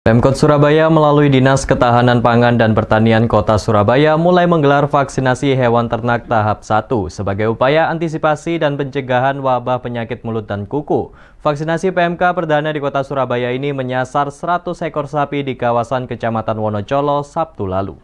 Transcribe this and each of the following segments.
Pemkot Surabaya melalui Dinas Ketahanan Pangan dan Pertanian Kota Surabaya mulai menggelar vaksinasi hewan ternak tahap 1 sebagai upaya antisipasi dan pencegahan wabah penyakit mulut dan kuku. Vaksinasi PMK perdana di Kota Surabaya ini menyasar 100 ekor sapi di kawasan Kecamatan Wonocolo Sabtu lalu.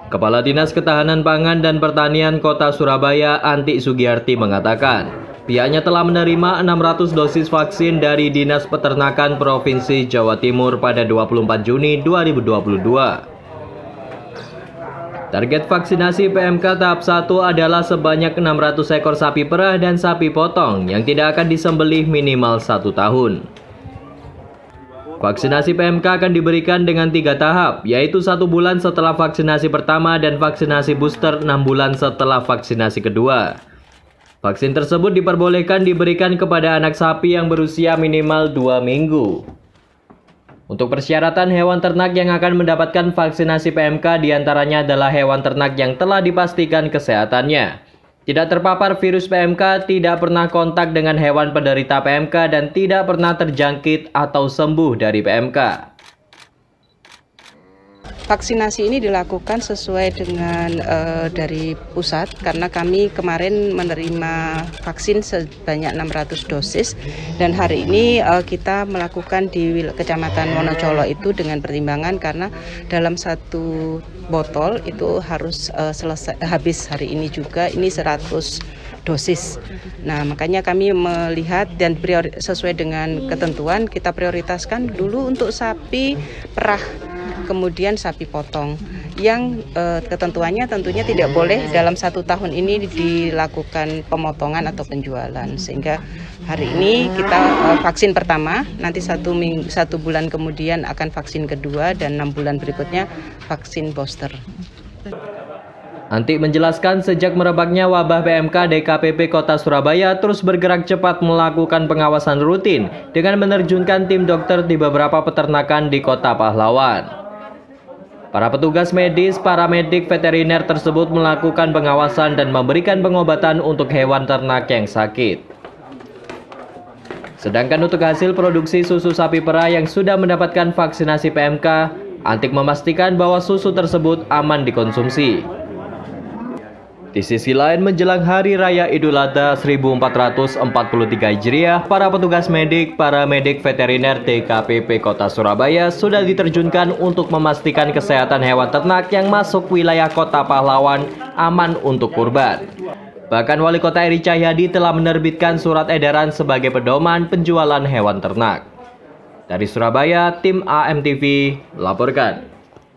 Kepala Dinas Ketahanan Pangan dan Pertanian Kota Surabaya, Anti Sugiyarti mengatakan, pihaknya telah menerima 600 dosis vaksin dari Dinas Peternakan Provinsi Jawa Timur pada 24 Juni 2022. Target vaksinasi PMK tahap 1 adalah sebanyak 600 ekor sapi perah dan sapi potong yang tidak akan disembelih minimal 1 tahun. Vaksinasi PMK akan diberikan dengan 3 tahap, yaitu 1 bulan setelah vaksinasi pertama dan vaksinasi booster 6 bulan setelah vaksinasi kedua. Vaksin tersebut diperbolehkan diberikan kepada anak sapi yang berusia minimal 2 minggu. Untuk persyaratan hewan ternak yang akan mendapatkan vaksinasi PMK diantaranya adalah hewan ternak yang telah dipastikan kesehatannya, tidak terpapar virus PMK, tidak pernah kontak dengan hewan penderita PMK, dan tidak pernah terjangkit atau sembuh dari PMK. Vaksinasi ini dilakukan sesuai dengan dari pusat karena kami kemarin menerima vaksin sebanyak 600 dosis dan hari ini kita melakukan di Kecamatan Wonocolo itu dengan pertimbangan karena dalam 1 botol itu harus habis hari ini juga, ini 100 dosis. Nah, makanya kami melihat dan sesuai dengan ketentuan kita prioritaskan dulu untuk sapi perah, kemudian sapi potong yang ketentuannya tentunya tidak boleh dalam 1 tahun ini dilakukan pemotongan atau penjualan, sehingga hari ini kita vaksin pertama, nanti 1 bulan kemudian akan vaksin kedua dan 6 bulan berikutnya vaksin booster. Anti menjelaskan sejak merebaknya wabah PMK, DKPP Kota Surabaya terus bergerak cepat melakukan pengawasan rutin dengan menerjunkan tim dokter di beberapa peternakan di Kota Pahlawan. Para petugas medis, paramedik, veteriner tersebut melakukan pengawasan dan memberikan pengobatan untuk hewan ternak yang sakit. Sedangkan untuk hasil produksi susu sapi perah yang sudah mendapatkan vaksinasi PMK, Antik memastikan bahwa susu tersebut aman dikonsumsi. Di sisi lain, menjelang Hari Raya Idul Adha 1443 Hijriah, para petugas medik, paramedik, veteriner DKPP Kota Surabaya sudah diterjunkan untuk memastikan kesehatan hewan ternak yang masuk wilayah Kota Pahlawan aman untuk kurban. Bahkan Wali Kota Eri Cahyadi telah menerbitkan surat edaran sebagai pedoman penjualan hewan ternak. Dari Surabaya, tim AMTV laporkan.